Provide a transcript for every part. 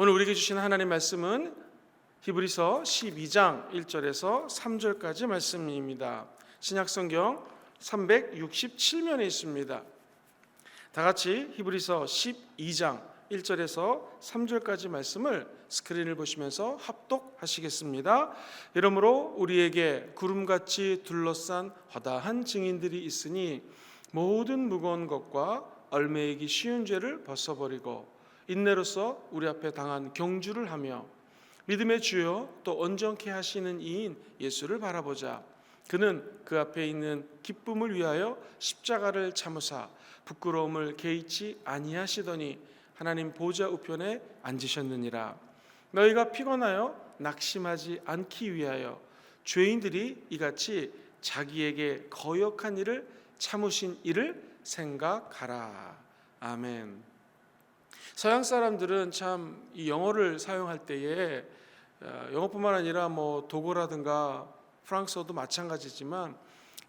오늘 우리에게 주신 하나님의 말씀은 히브리서 12장 1절에서 3절까지 말씀입니다. 신약성경 367면에 있습니다. 다 같이 히브리서 12장 1절에서 3절까지 말씀을 스크린을 보시면서 합독하시겠습니다. 이러므로 우리에게 구름같이 둘러싼 허다한 증인들이 있으니 모든 무거운 것과 얽매이기 쉬운 죄를 벗어버리고 인내로서 우리 앞에 당한 경주를 하며 믿음의 주요 또 온전케 하시는 이인 예수를 바라보자. 그는 그 앞에 있는 기쁨을 위하여 십자가를 참으사 부끄러움을 개의치 아니하시더니 하나님 보좌 우편에 앉으셨느니라. 너희가 피곤하여 낙심하지 않기 위하여 죄인들이 이같이 자기에게 거역한 일을 참으신 이를 생각하라. 아멘. 서양 사람들은 참 이 영어를 사용할 때에 영어뿐만 아니라 독어라든가 프랑스어도 마찬가지지만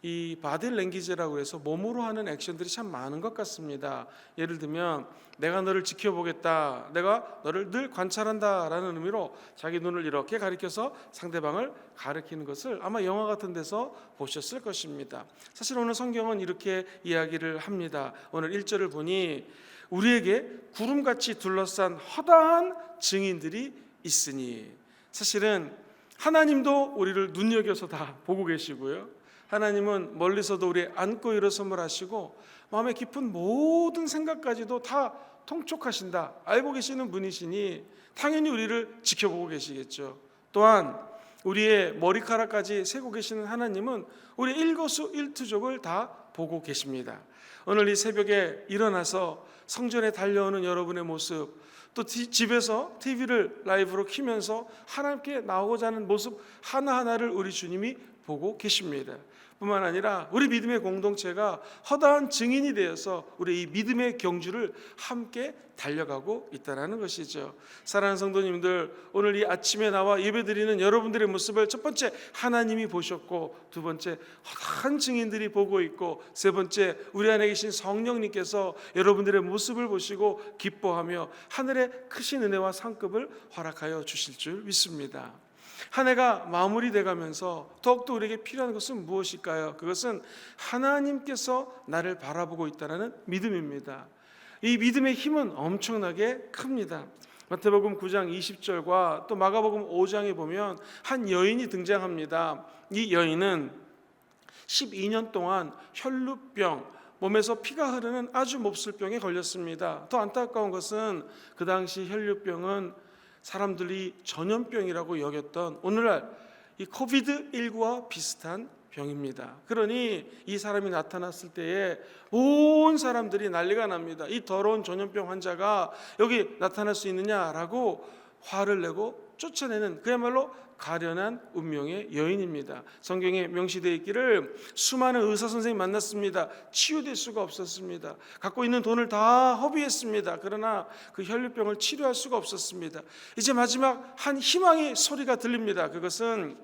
이 바디 랭귀지라고 해서 몸으로 하는 액션들이 참 많은 것 같습니다. 예를 들면 내가 너를 지켜보겠다, 내가 너를 늘 관찰한다라는 의미로 자기 눈을 이렇게 가리켜서 상대방을 가리키는 것을 아마 영화 같은 데서 보셨을 것입니다. 사실 오늘 성경은 이렇게 이야기를 합니다. 오늘 1절을 보니 우리에게 구름같이 둘러싼 허다한 증인들이 있으니, 사실은 하나님도 우리를 눈여겨서 다 보고 계시고요, 하나님은 멀리서도 우리 안고 일어섬을 하시고 마음의 깊은 모든 생각까지도 다 통촉하신다, 알고 계시는 분이시니 당연히 우리를 지켜보고 계시겠죠. 또한 우리의 머리카락까지 세고 계시는 하나님은 우리 일거수일투족을 다 보고 계십니다. 오늘 이 새벽에 일어나서 성전에 달려오는 여러분의 모습, 또 집에서 TV를 라이브로 켜면서 하나님께 나오고자 하는 모습 하나하나를 우리 주님이 보고 계십니다. 뿐만 아니라 우리 믿음의 공동체가 허다한 증인이 되어서 우리 이 믿음의 경주를 함께 달려가고 있다는 것이죠. 사랑하는 성도님들, 오늘 이 아침에 나와 예배드리는 여러분들의 모습을 첫 번째 하나님이 보셨고, 두 번째 허다한 증인들이 보고 있고, 세 번째 우리 안에 계신 성령님께서 여러분들의 모습을 보시고 기뻐하며 하늘의 크신 은혜와 상급을 허락하여 주실 줄 믿습니다. 한 해가 마무리돼 가면서 더욱더 우리에게 필요한 것은 무엇일까요? 그것은 하나님께서 나를 바라보고 있다는 믿음입니다. 이 믿음의 힘은 엄청나게 큽니다. 마태복음 9장 20절과 또 마가복음 5장에 보면 한 여인이 등장합니다. 이 여인은 12년 동안 혈루병, 몸에서 피가 흐르는 아주 몹쓸 병에 걸렸습니다. 더 안타까운 것은 그 당시 혈루병은 사람들이 전염병이라고 여겼던 오늘날 이 코비드19와 비슷한 병입니다. 그러니 이 사람이 나타났을 때에 온 사람들이 난리가 납니다. 이 더러운 전염병 환자가 여기 나타날 수 있느냐라고 화를 내고 쫓아내는 그야말로 가련한 운명의 여인입니다. 성경에 명시되어 있기를 수많은 의사 선생님 만났습니다. 치유될 수가 없었습니다. 갖고 있는 돈을 다 허비했습니다. 그러나 그 혈류병을 치료할 수가 없었습니다. 이제 마지막 한 희망의 소리가 들립니다. 그것은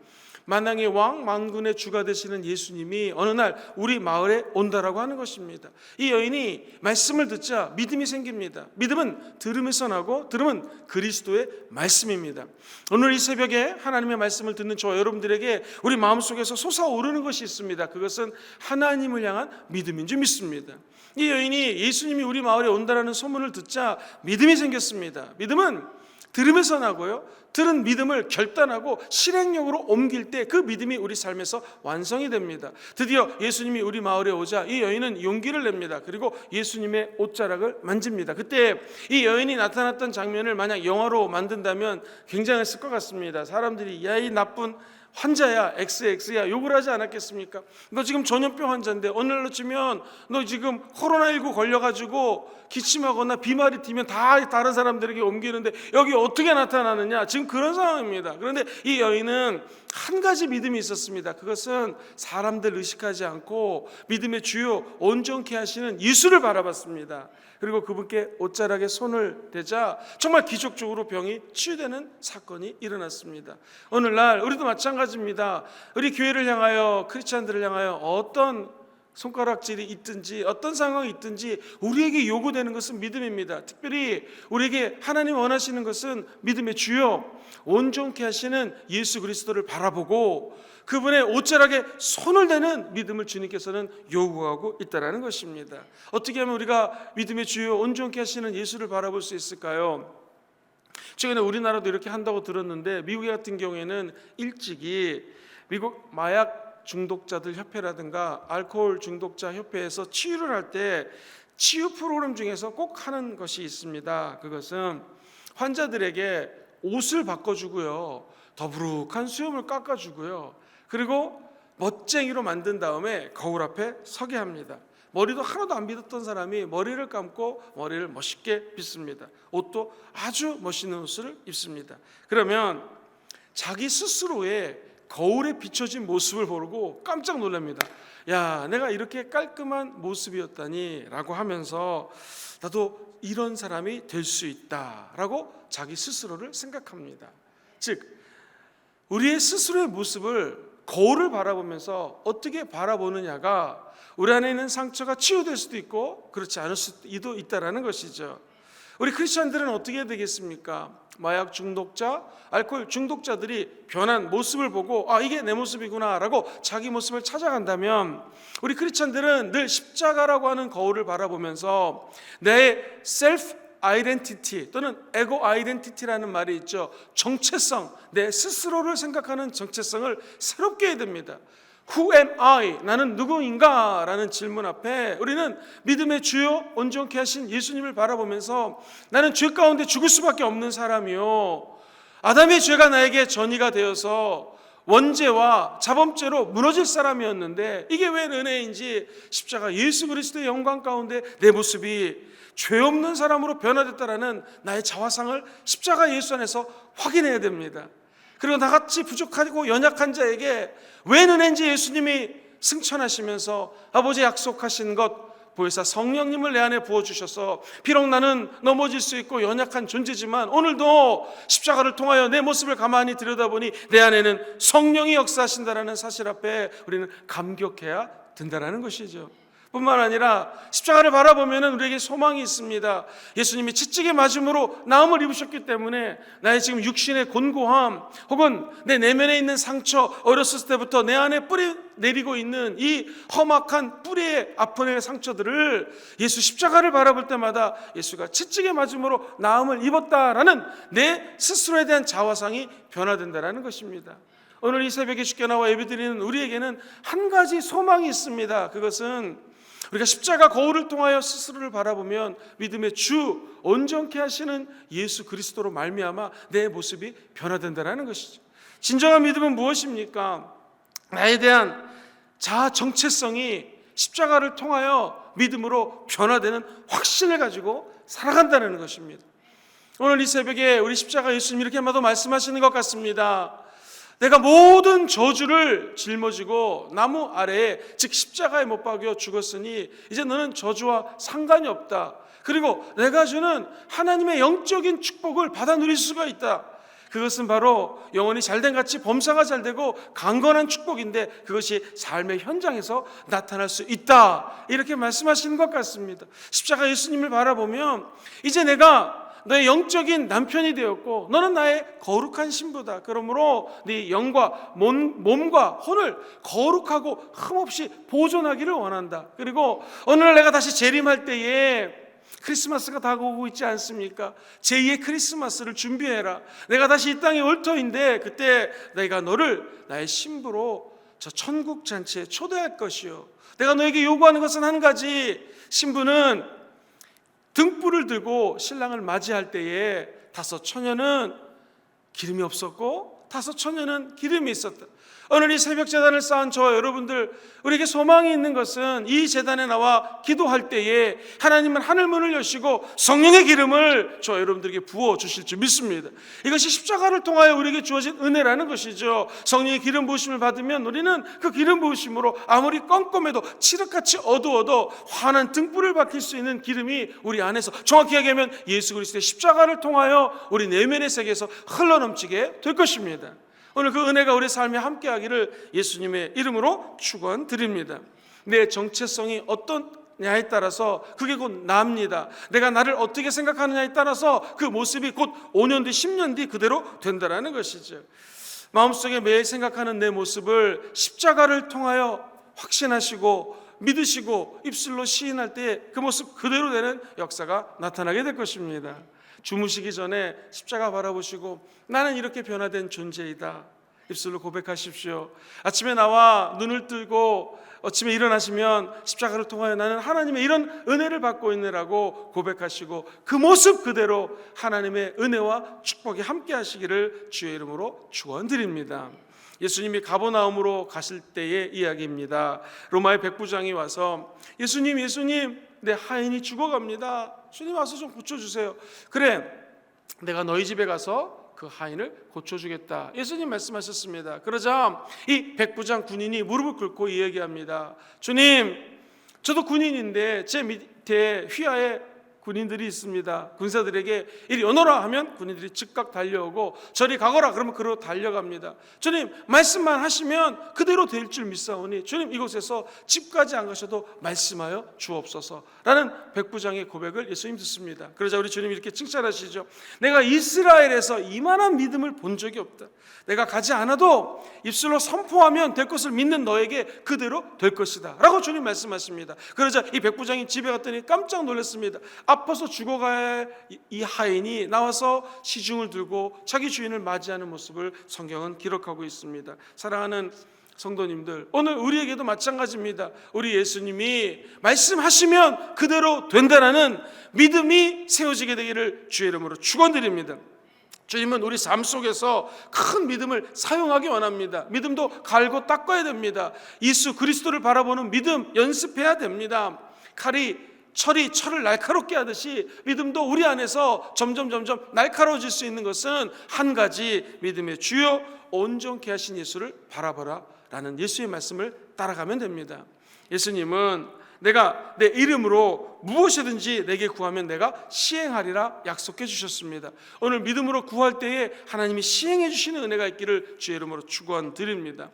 만왕의 왕, 만군의 주가 되시는 예수님이 어느 날 우리 마을에 온다라고 하는 것입니다. 이 여인이 말씀을 듣자 믿음이 생깁니다. 믿음은 들음에서 나고 들음은 그리스도의 말씀입니다. 오늘 이 새벽에 하나님의 말씀을 듣는 저와 여러분들에게 우리 마음속에서 솟아오르는 것이 있습니다. 그것은 하나님을 향한 믿음인 줄 믿습니다. 이 여인이 예수님이 우리 마을에 온다라는 소문을 듣자 믿음이 생겼습니다. 믿음은 들음에서 나고요, 들은 믿음을 결단하고 실행력으로 옮길 때 그 믿음이 우리 삶에서 완성이 됩니다. 드디어 예수님이 우리 마을에 오자 이 여인은 용기를 냅니다. 그리고 예수님의 옷자락을 만집니다. 그때 이 여인이 나타났던 장면을 만약 영화로 만든다면 굉장했을 것 같습니다. 사람들이 야, 이 나쁜 환자야, XX야 욕을 하지 않았겠습니까? 너 지금 전염병 환자인데 오늘로 치면 너 지금 코로나19 걸려가지고 기침하거나 비말이 튀면 다 다른 사람들에게 옮기는데 여기 어떻게 나타나느냐, 지금 그런 상황입니다. 그런데 이 여인은 한 가지 믿음이 있었습니다. 그것은 사람들 의식하지 않고 믿음의 주요 온전케 하시는 예수를 바라봤습니다. 그리고 그분께 옷자락에 손을 대자 정말 기적적으로 병이 치유되는 사건이 일어났습니다. 오늘날 우리도 마찬가지입니다. 우리 교회를 향하여, 크리스찬들을 향하여 어떤 손가락질이 있든지 어떤 상황이 있든지 우리에게 요구되는 것은 믿음입니다. 특별히 우리에게 하나님 원하시는 것은 믿음의 주요 온전케 하시는 예수 그리스도를 바라보고 그분의 옷자락에 손을 대는 믿음을 주님께서는 요구하고 있다는 것입니다. 어떻게 하면 우리가 믿음의 주요 온전케 하시는 예수를 바라볼 수 있을까요? 최근에 우리나라도 이렇게 한다고 들었는데 미국 같은 경우에는 일찍이 미국 마약 중독자들 협회라든가 알코올 중독자 협회에서 치유를 할 때 치유 프로그램 중에서 꼭 하는 것이 있습니다. 그것은 환자들에게 옷을 바꿔주고요, 더부룩한 수염을 깎아주고요, 그리고 멋쟁이로 만든 다음에 거울 앞에 서게 합니다. 머리도 하나도 안 빗었던 사람이 머리를 감고 머리를 멋있게 빗습니다. 옷도 아주 멋있는 옷을 입습니다. 그러면 자기 스스로의 거울에 비춰진 모습을 보고 깜짝 놀랍니다. 야, 내가 이렇게 깔끔한 모습이었다니 라고 하면서 나도 이런 사람이 될 수 있다 라고 자기 스스로를 생각합니다. 즉 우리의 스스로의 모습을 거울을 바라보면서 어떻게 바라보느냐가 우리 안에 있는 상처가 치유될 수도 있고 그렇지 않을 수도 있다는 것이죠. 우리 크리스천들은 어떻게 해야 되겠습니까? 마약 중독자, 알코올 중독자들이 변한 모습을 보고 이게 내 모습이구나 라고 자기 모습을 찾아간다면 우리 크리스천들은 늘 십자가라고 하는 거울을 바라보면서 내 셀프 아이덴티티 또는 에고 아이덴티티라는 말이 있죠. 정체성, 내 스스로를 생각하는 정체성을 새롭게 해야 됩니다. Who am I? 나는 누구인가? 라는 질문 앞에 우리는 믿음의 주요 온전케 하신 예수님을 바라보면서 나는 죄 가운데 죽을 수밖에 없는 사람이요, 아담의 죄가 나에게 전이가 되어서 원죄와 자범죄로 무너질 사람이었는데 이게 왜 은혜인지 십자가 예수 그리스도의 영광 가운데 내 모습이 죄 없는 사람으로 변화됐다라는 나의 자화상을 십자가 예수 안에서 확인해야 됩니다. 그리고 나같이 부족하고 연약한 자에게 왜 은혜인지 예수님이 승천하시면서 아버지 약속하신 것 보혜사 성령님을 내 안에 부어주셔서 비록 나는 넘어질 수 있고 연약한 존재지만 오늘도 십자가를 통하여 내 모습을 가만히 들여다보니 내 안에는 성령이 역사하신다는 사실 앞에 우리는 감격해야 된다는 것이죠. 뿐만 아니라 십자가를 바라보면 우리에게 소망이 있습니다. 예수님이 채찍에 맞음으로 나음을 입으셨기 때문에 나의 지금 육신의 곤고함 혹은 내 내면에 있는 상처, 어렸을 때부터 내 안에 뿌리 내리고 있는 이 험악한 뿌리의 아픔의 상처들을 예수 십자가를 바라볼 때마다 예수가 채찍에 맞음으로 나음을 입었다라는 내 스스로에 대한 자화상이 변화된다는 것입니다. 오늘 이 새벽에 주께 나와 예배드리는 우리에게는 한 가지 소망이 있습니다. 그것은 우리가 십자가 거울을 통하여 스스로를 바라보면 믿음의 주 온전케 하시는 예수 그리스도로 말미암아 내 모습이 변화된다는 것이죠. 진정한 믿음은 무엇입니까? 나에 대한 자아 정체성이 십자가를 통하여 믿음으로 변화되는 확신을 가지고 살아간다는 것입니다. 오늘 이 새벽에 우리 십자가 예수님 이렇게 아마도 말씀하시는 것 같습니다. 내가 모든 저주를 짊어지고 나무 아래에 즉 십자가에 못 박여 죽었으니 이제 너는 저주와 상관이 없다. 그리고 내가 주는 하나님의 영적인 축복을 받아 누릴 수가 있다. 그것은 바로 영혼이 잘된 같이 범사가 잘되고 강건한 축복인데 그것이 삶의 현장에서 나타날 수 있다. 이렇게 말씀하시는 것 같습니다. 십자가 예수님을 바라보면 이제 내가 너의 영적인 남편이 되었고 너는 나의 거룩한 신부다. 그러므로 네 영과 몸과 혼을 거룩하고 흠없이 보존하기를 원한다. 그리고 오늘 내가 다시 재림할 때에 크리스마스가 다가오고 있지 않습니까? 제2의 크리스마스를 준비해라. 내가 다시 이 땅에 올 터인데 그때 내가 너를 나의 신부로 저 천국 잔치에 초대할 것이요. 내가 너에게 요구하는 것은 한 가지. 신부는 등불을 들고 신랑을 맞이할 때에 5 처녀는 기름이 없었고 5 처녀는 기름이 있었다. 오늘 이 새벽 제단을 쌓은 저와 여러분들, 우리에게 소망이 있는 것은 이 제단에 나와 기도할 때에 하나님은 하늘 문을 여시고 성령의 기름을 저와 여러분들에게 부어 주실 줄 믿습니다. 이것이 십자가를 통하여 우리에게 주어진 은혜라는 것이죠. 성령의 기름 부으심을 받으면 우리는 그 기름 부으심으로 아무리 껌껌해도 칠흑같이 어두워도 환한 등불을 밝힐 수 있는 기름이 우리 안에서, 정확히 얘기하면 예수 그리스도의 십자가를 통하여 우리 내면의 세계에서 흘러넘치게 될 것입니다. 오늘 그 은혜가 우리 삶에 함께하기를 예수님의 이름으로 축원드립니다. 내 정체성이 어떠냐에 따라서 그게 곧 나입니다. 내가 나를 어떻게 생각하느냐에 따라서 그 모습이 곧 5년 뒤 10년 뒤 그대로 된다라는 것이죠. 마음속에 매일 생각하는 내 모습을 십자가를 통하여 확신하시고 믿으시고 입술로 시인할 때 그 모습 그대로 되는 역사가 나타나게 될 것입니다. 주무시기 전에 십자가 바라보시고 나는 이렇게 변화된 존재이다, 입술로 고백하십시오. 아침에 나와 눈을 뜨고 아침에 일어나시면 십자가를 통하여 나는 하나님의 이런 은혜를 받고 있느라고 고백하시고 그 모습 그대로 하나님의 은혜와 축복이 함께 하시기를 주의 이름으로 축원드립니다. 예수님이 가버나움으로 가실 때의 이야기입니다. 로마의 백부장이 와서 예수님 내 하인이 죽어갑니다. 주님 와서 좀 고쳐주세요. 그래, 내가 너희 집에 가서 그 하인을 고쳐주겠다, 예수님 말씀하셨습니다. 그러자 이 백부장 군인이 무릎을 꿇고 이야기합니다. 주님, 저도 군인인데 제 밑에 휘하에 군인들이 있습니다. 군사들에게 이리 오너라 하면 군인들이 즉각 달려오고 저리 가거라 그러면 그로 달려갑니다. 주님, 말씀만 하시면 그대로 될 줄 믿사오니 주님, 이곳에서 집까지 안 가셔도 말씀하여 주옵소서 라는 백부장의 고백을 예수님 듣습니다. 그러자 우리 주님 이렇게 칭찬하시죠. 내가 이스라엘에서 이만한 믿음을 본 적이 없다. 내가 가지 않아도 입술로 선포하면 될 것을 믿는 너에게 그대로 될 것이다 라고 주님 말씀하십니다. 그러자 이 백부장이 집에 갔더니 깜짝 놀랐습니다. 아파서 죽어갈 이 하인이 나와서 시중을 들고 자기 주인을 맞이하는 모습을 성경은 기록하고 있습니다. 사랑하는 성도님들, 오늘 우리에게도 마찬가지입니다. 우리 예수님이 말씀하시면 그대로 된다라는 믿음이 세워지게 되기를 주의 이름으로 축원드립니다. 주님은 우리 삶 속에서 큰 믿음을 사용하기 원합니다. 믿음도 갈고 닦아야 됩니다. 예수 그리스도를 바라보는 믿음 연습해야 됩니다. 철을 날카롭게 하듯이 믿음도 우리 안에서 점점 날카로워질 수 있는 것은 한 가지, 믿음의 주요 온전케 하신 예수를 바라보라 라는 예수의 말씀을 따라가면 됩니다. 예수님은 내가 내 이름으로 무엇이든지 내게 구하면 내가 시행하리라 약속해 주셨습니다. 오늘 믿음으로 구할 때에 하나님이 시행해 주시는 은혜가 있기를 주의 이름으로 축원드립니다.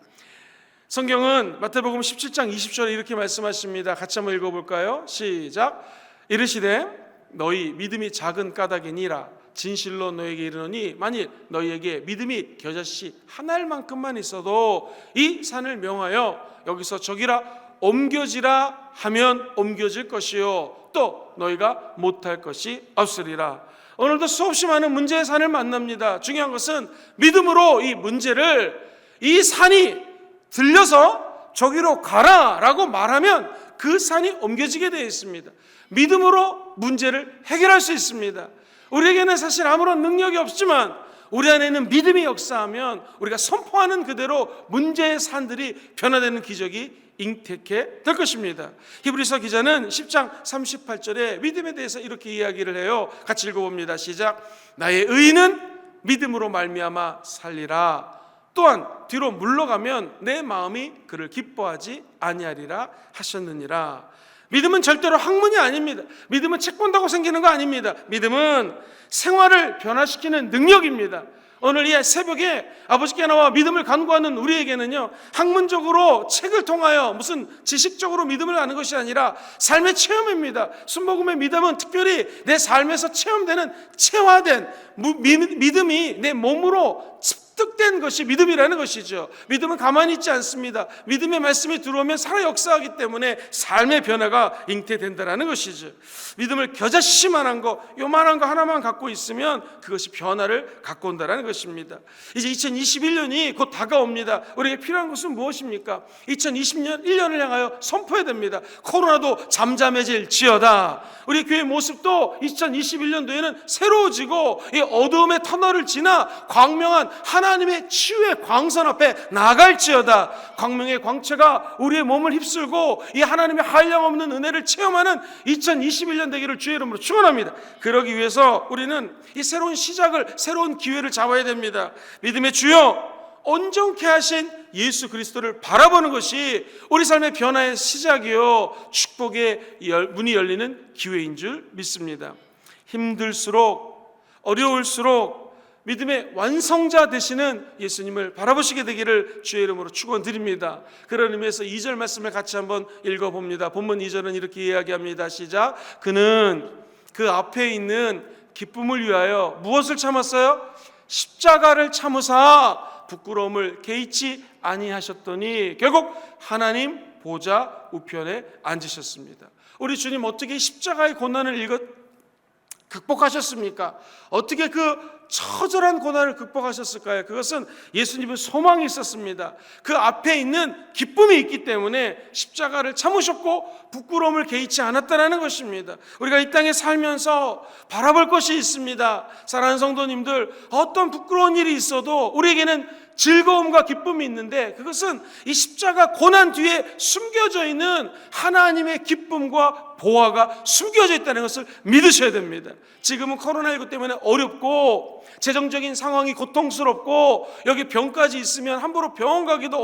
성경은 마태복음 17장 20절에 이렇게 말씀하십니다. 같이 한번 읽어볼까요? 시작. 이르시되 너희 믿음이 작은 까닭이니라. 진실로 너에게 이르노니 만일 너희에게 믿음이 겨자씨 한 알만큼만 있어도 이 산을 명하여 여기서 저기라 옮겨지라 하면 옮겨질 것이요 또 너희가 못할 것이 없으리라. 오늘도 수없이 많은 문제의 산을 만납니다. 중요한 것은 믿음으로 이 문제를, 이 산이 들려서 저기로 가라 라고 말하면 그 산이 옮겨지게 되어 있습니다. 믿음으로 문제를 해결할 수 있습니다. 우리에게는 사실 아무런 능력이 없지만 우리 안에는 믿음이 역사하면 우리가 선포하는 그대로 문제의 산들이 변화되는 기적이 잉태케 될 것입니다. 히브리서 기자는 10장 38절에 믿음에 대해서 이렇게 이야기를 해요. 같이 읽어봅니다. 시작. 나의 의인은 믿음으로 말미암아 살리라. 또한 뒤로 물러가면 내 마음이 그를 기뻐하지 아니하리라 하셨느니라. 믿음은 절대로 학문이 아닙니다. 믿음은 책 본다고 생기는 거 아닙니다. 믿음은 생활을 변화시키는 능력입니다. 오늘 이 새벽에 아버지께 나와 믿음을 간구하는 우리에게는요, 학문적으로 책을 통하여 무슨 지식적으로 믿음을 아는 것이 아니라 삶의 체험입니다. 순복음의 믿음은 특별히 내 삶에서 체험되는 체화된 믿음이 내 몸으로 습득된 것이 믿음이라는 것이죠. 믿음은 가만히 있지 않습니다. 믿음의 말씀이 들어오면 살아 역사하기 때문에 삶의 변화가 잉태된다는 것이죠. 믿음을 겨자씨만한 거, 요만한 거 하나만 갖고 있으면 그것이 변화를 갖고 온다는 것입니다. 이제 2021년이 곧 다가옵니다. 우리에게 필요한 것은 무엇입니까? 2021년을 향하여 선포해야 됩니다. 코로나도 잠잠해질지어다. 우리 교회 모습도 2021년도에는 새로워지고 이 어두움의 터널을 지나 광명한 하나님의 치유의 광선 앞에 나갈지어다. 광명의 광채가 우리의 몸을 휩쓸고 이 하나님의 한량없는 은혜를 체험하는 2021년 되기를 주의 이름으로 축원합니다. 그러기 위해서 우리는 이 새로운 시작을, 새로운 기회를 잡아야 됩니다. 믿음의 주요 온전케 하신 예수 그리스도를 바라보는 것이 우리 삶의 변화의 시작이요 축복의 문이 열리는 기회인 줄 믿습니다. 힘들수록, 어려울수록, 믿음의 완성자 되시는 예수님을 바라보시게 되기를 주의 이름으로 축원드립니다. 그런 의미에서 2절 말씀을 같이 한번 읽어봅니다. 본문 2절은 이렇게 이야기합니다. 시작. 그는 그 앞에 있는 기쁨을 위하여 무엇을 참았어요? 십자가를 참으사 부끄러움을 개의치 아니하셨더니 결국 하나님 보좌 우편에 앉으셨습니다. 우리 주님 어떻게 십자가의 고난을 극복하셨습니까? 어떻게 그 처절한 고난을 극복하셨을까요? 그것은 예수님은 소망이 있었습니다. 그 앞에 있는 기쁨이 있기 때문에 십자가를 참으셨고 부끄러움을 개의치 않았다는 것입니다. 우리가 이 땅에 살면서 바라볼 것이 있습니다. 사랑하는 성도님들, 어떤 부끄러운 일이 있어도 우리에게는 즐거움과 기쁨이 있는데 그것은 이 십자가 고난 뒤에 숨겨져 있는 하나님의 기쁨과 보화가 숨겨져 있다는 것을 믿으셔야 됩니다. 지금은 코로나19 때문에 어렵고 재정적인 상황이 고통스럽고 여기 병까지 있으면 함부로 병원 가기도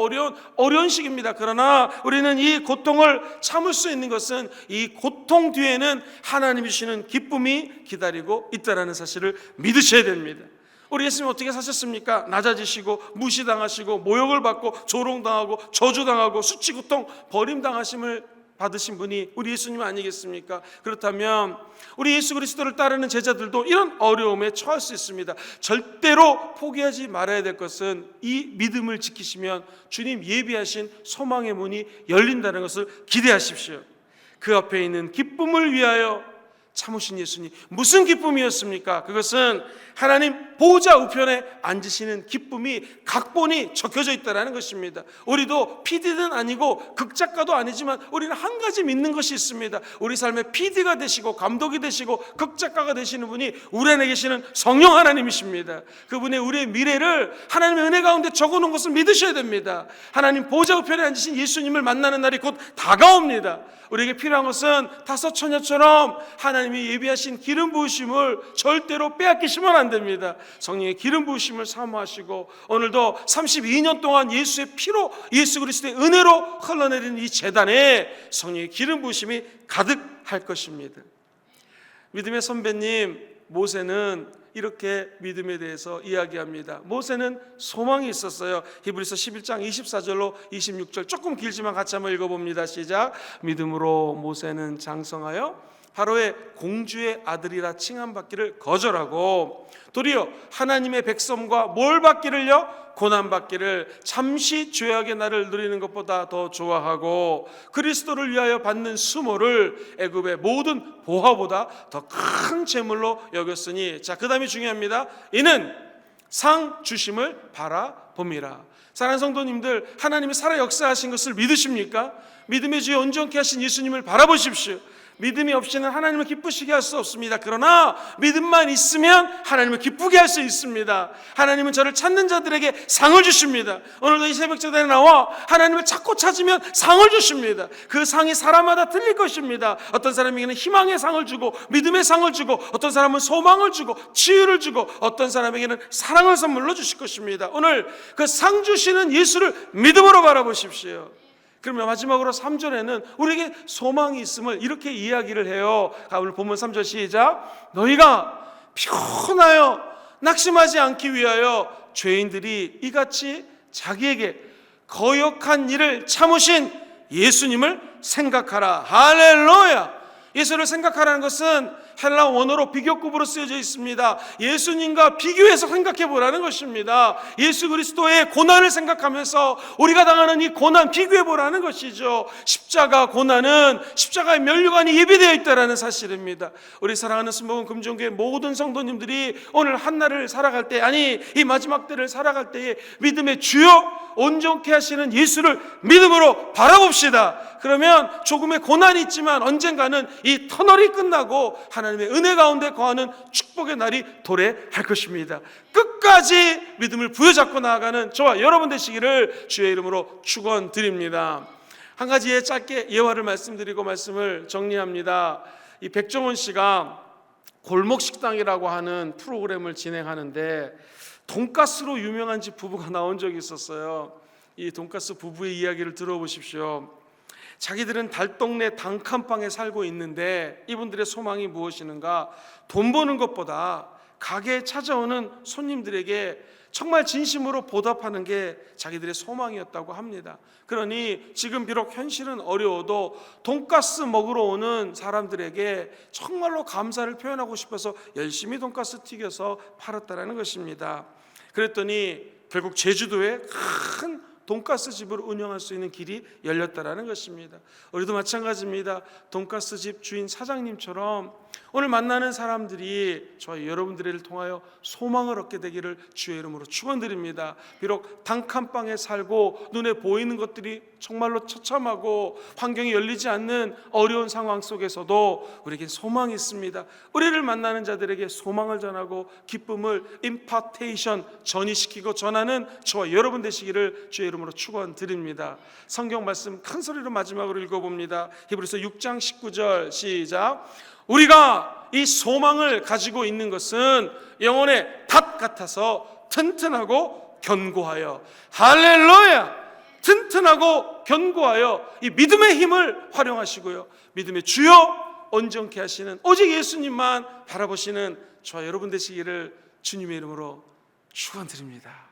어려운 시기입니다. 그러나 우리는 이 고통을 참을 수 있는 것은 이 고통 뒤에는 하나님이 주시는 기쁨이 기다리고 있다는 사실을 믿으셔야 됩니다. 우리 예수님 어떻게 사셨습니까? 낮아지시고 무시당하시고 모욕을 받고 조롱당하고 저주당하고 수치고통 버림당하심을 받으신 분이 우리 예수님 아니겠습니까? 그렇다면 우리 예수 그리스도를 따르는 제자들도 이런 어려움에 처할 수 있습니다. 절대로 포기하지 말아야 될 것은 이 믿음을 지키시면 주님 예비하신 소망의 문이 열린다는 것을 기대하십시오. 그 앞에 있는 기쁨을 위하여 참으신 예수님, 무슨 기쁨이었습니까? 그것은 하나님 보좌 우편에 앉으시는 기쁨이 각본이 적혀져 있다는 것입니다. 우리도 PD는 아니고 극작가도 아니지만 우리는 한 가지 믿는 것이 있습니다. 우리 삶의 PD가 되시고 감독이 되시고 극작가가 되시는 분이 우리 안에 계시는 성령 하나님이십니다. 그분의 우리의 미래를 하나님의 은혜 가운데 적어놓은 것을 믿으셔야 됩니다. 하나님 보좌 우편에 앉으신 예수님을 만나는 날이 곧 다가옵니다. 우리에게 필요한 것은 다섯 처녀처럼 하나님이 예비하신 기름 부으심을 절대로 빼앗기시면 안 됩니다. 성령의 기름 부으심을 사모하시고 오늘도 32년 동안 예수의 피로 예수 그리스도의 은혜로 흘러내리는 이 제단에 성령의 기름 부으심이 가득할 것입니다. 믿음의 선배님 모세는 이렇게 믿음에 대해서 이야기합니다. 모세는 소망이 있었어요. 히브리서 11장 24절로 26절 조금 길지만 같이 한번 읽어봅니다. 시작. 믿음으로 모세는 장성하여 바로의 공주의 아들이라 칭함받기를 거절하고 도리어 하나님의 백성과 뭘 받기를요? 고난받기를 잠시 죄악의 날을 누리는 것보다 더 좋아하고 그리스도를 위하여 받는 수모를 애굽의 모든 보화보다 더 큰 재물로 여겼으니, 자, 그 다음이 중요합니다. 이는 상 주심을 바라봅니다. 사랑하는 성도님들, 하나님이 살아 역사하신 것을 믿으십니까? 믿음의 주에 온전케 하신 예수님을 바라보십시오. 믿음이 없이는 하나님을 기쁘시게 할 수 없습니다. 그러나 믿음만 있으면 하나님을 기쁘게 할 수 있습니다. 하나님은 저를 찾는 자들에게 상을 주십니다. 오늘도 이 새벽제단에 나와 하나님을 찾고 찾으면 상을 주십니다. 그 상이 사람마다 틀릴 것입니다. 어떤 사람에게는 희망의 상을 주고 믿음의 상을 주고 어떤 사람은 소망을 주고 치유를 주고 어떤 사람에게는 사랑을 선물로 주실 것입니다. 오늘 그 상 주시는 예수를 믿음으로 바라보십시오. 그러면 마지막으로 3절에는 우리에게 소망이 있음을 이렇게 이야기를 해요. 오늘 본문 3절 시작. 너희가 피곤하여 낙심하지 않기 위하여 죄인들이 이같이 자기에게 거역한 일을 참으신 예수님을 생각하라. 할렐루야. 예수를 생각하라는 것은 헬라 원어로 비교급으로 쓰여져 있습니다. 예수님과 비교해서 생각해 보라는 것입니다. 예수 그리스도의 고난을 생각하면서 우리가 당하는 이 고난 비교해 보라는 것이죠. 십자가 고난은 십자가의 면류관이 예비되어 있다는 사실입니다. 우리 사랑하는 순복음 금종교회 모든 성도님들이 오늘 한날을 살아갈 때, 아니 이 마지막 때를 살아갈 때에 믿음의 주요 온전케 하시는 예수를 믿음으로 바라봅시다. 그러면 조금의 고난이 있지만 언젠가는 이 터널이 끝나고 하나님의 은혜 가운데 거하는 축복의 날이 도래할 것입니다. 끝까지 믿음을 부여잡고 나아가는 저와 여러분 되시기를 주의 이름으로 축원드립니다. 한 가지의 짧게 예화를 말씀드리고 말씀을 정리합니다. 이 백종원 씨가 골목식당이라고 하는 프로그램을 진행하는데 돈가스로 유명한 집 부부가 나온 적이 있었어요. 이 돈가스 부부의 이야기를 들어보십시오. 자기들은 달동네 단칸방에 살고 있는데 이분들의 소망이 무엇이는가? 돈 버는 것보다 가게에 찾아오는 손님들에게 정말 진심으로 보답하는 게 자기들의 소망이었다고 합니다. 그러니 지금 비록 현실은 어려워도 돈가스 먹으러 오는 사람들에게 정말로 감사를 표현하고 싶어서 열심히 돈가스 튀겨서 팔았다라는 것입니다. 그랬더니 결국 제주도에 큰 돈가스 집을 운영할 수 있는 길이 열렸다라는 것입니다. 우리도 마찬가지입니다. 돈가스 집 주인 사장님처럼 오늘 만나는 사람들이 저희 여러분들을 통하여 소망을 얻게 되기를 주의 이름으로 축원드립니다. 비록 단칸방에 살고 눈에 보이는 것들이 정말로 처참하고 환경이 열리지 않는 어려운 상황 속에서도 우리에게 소망이 있습니다. 우리를 만나는 자들에게 소망을 전하고 기쁨을 임파테이션, 전이시키고 전하는 저와 여러분 되시기를 주의 이름으로 축원드립니다. 성경 말씀 큰 소리로 마지막으로 읽어봅니다. 히브리서 6장 19절 시작. 우리가 이 소망을 가지고 있는 것은 영혼의 닷 같아서 튼튼하고 견고하여, 할렐루야, 튼튼하고 견고하여 이 믿음의 힘을 활용하시고요, 믿음의 주요 온전케 하시는 오직 예수님만 바라보시는 저와 여러분 되시기를 주님의 이름으로 축원드립니다.